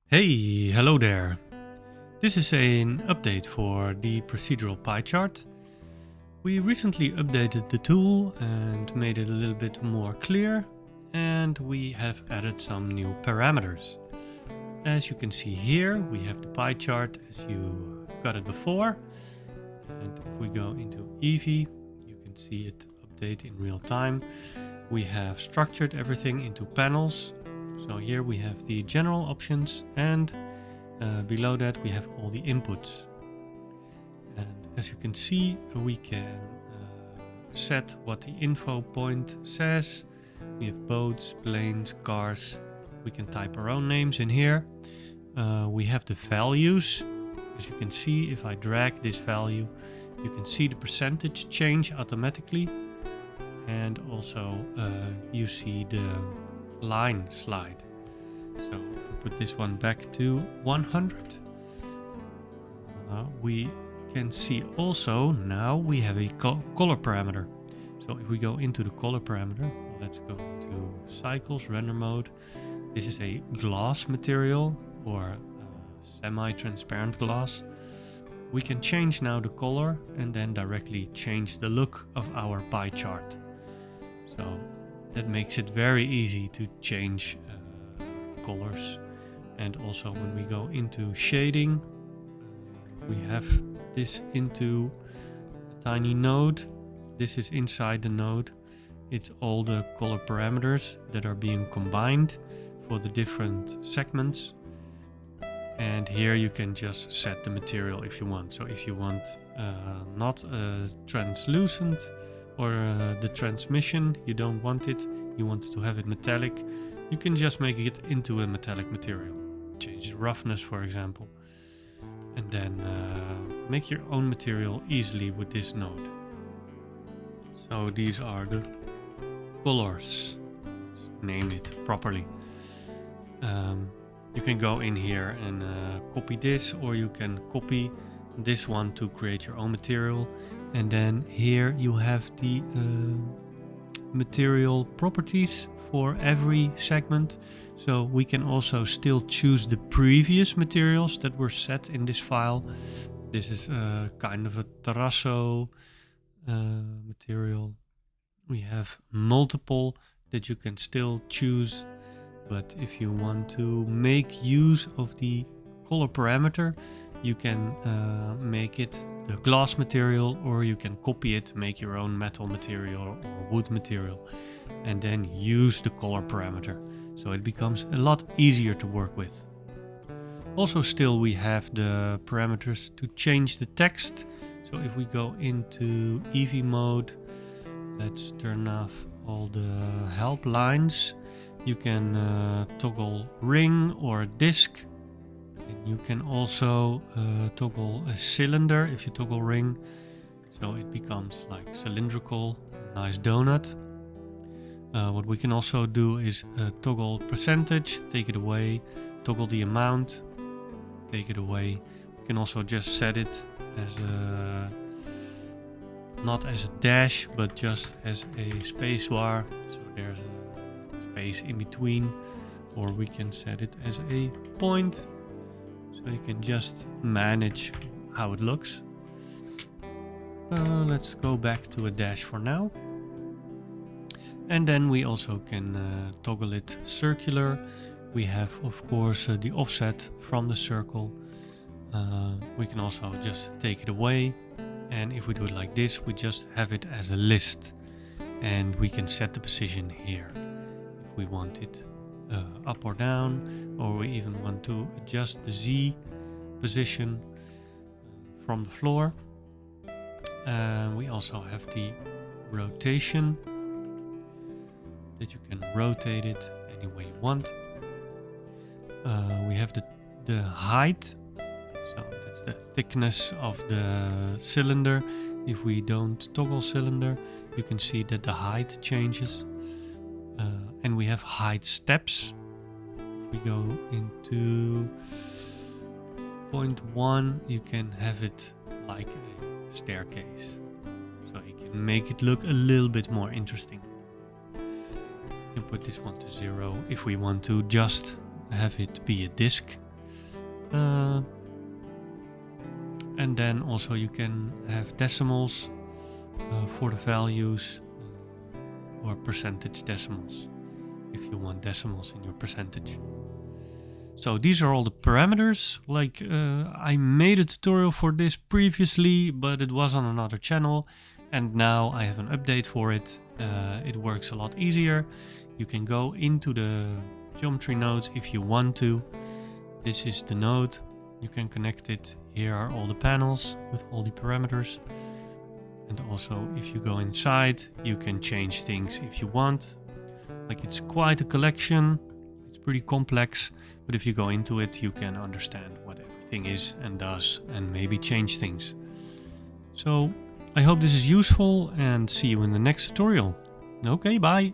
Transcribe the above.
Hey, hello there. This is an update for the procedural pie chart. We recently updated the tool and made it a little bit more clear, and we have added some new parameters. As you can see here, we have the pie chart as you got it before, and if we go into Eevee, you can see it update in real time. We have structured everything into panels. So here we have the general options, and below that we have all the inputs. And as you can see, we can set what the info point says. We have boats, planes, cars. We can type our own names in here. We have the values. As you can see, if I drag this value, you can see the percentage change automatically. And also you see the line slide. So if we put this one back to 100, we can see also now we have a color parameter. So if we go into the color parameter, let's go into cycles, render mode. This is a glass material or semi-transparent glass. We can change now the color and then directly change the look of our pie chart. So that makes it very easy to change colors. And also when we go into shading, we have this into a tiny node. This is inside the node. It's all the color parameters that are being combined for the different segments. And here you can just set the material if you want. So if you want not translucent, or the transmission, you don't want it, you want to have it metallic, you can just make it into a metallic material. Change the roughness, for example, and then make your own material easily with this node. So these are the colors. Let's name it properly. You can go in here and copy this, or you can copy this one to create your own material. And then here you have the material properties for every segment. So we can also still choose the previous materials that were set in this file. This is kind of a terrazzo material. We have multiple that you can still choose. But if you want to make use of the color parameter, you can make it the glass material, or you can copy it, make your own metal material or wood material, and then use the color parameter. So it becomes a lot easier to work with. Also still we have the parameters to change the text. So if we go into Eevee mode, let's turn off all the help lines. You can toggle ring or disc. And you can also toggle a cylinder if you toggle ring. So it becomes like cylindrical, nice donut. What we can also do is toggle percentage, take it away, toggle the amount, take it away. We can also just set it as a, not as a dash, but just as a space bar. So there's a space in between, or we can set it as a point. So you can just manage how it looks. Let's go back to a dash for now. And then we also can toggle it circular. We have, of course, the offset from the circle. We can also just take it away. And if we do it like this, we just have it as a list. And we can set the position here if we want it up or down, or we even want to adjust the Z position from the floor. We also have the rotation, that you can rotate it any way you want. We have the height, so that's the thickness of the cylinder. If we don't toggle cylinder, you can see that the height changes. And we have height steps. If we go into 0.1, you can have it like a staircase. So you can make it look a little bit more interesting. You can put this one to 0 if we want to just have it be a disk. And then also you can have decimals for the values or percentage decimals if you want decimals in your percentage. So these are all the parameters. Like I made a tutorial for this previously, but it was on another channel, and now I have an update for it. It works a lot easier. You can go into the geometry node if you want to. This is the node. You can connect it. Here are all the panels with all the parameters. And also if you go inside, you can change things if you want. Like it's quite a collection. It's pretty complex, but if you go into it, you can understand what everything is and does and maybe change things. So I hope this is useful and see you in the next tutorial. Okay, bye.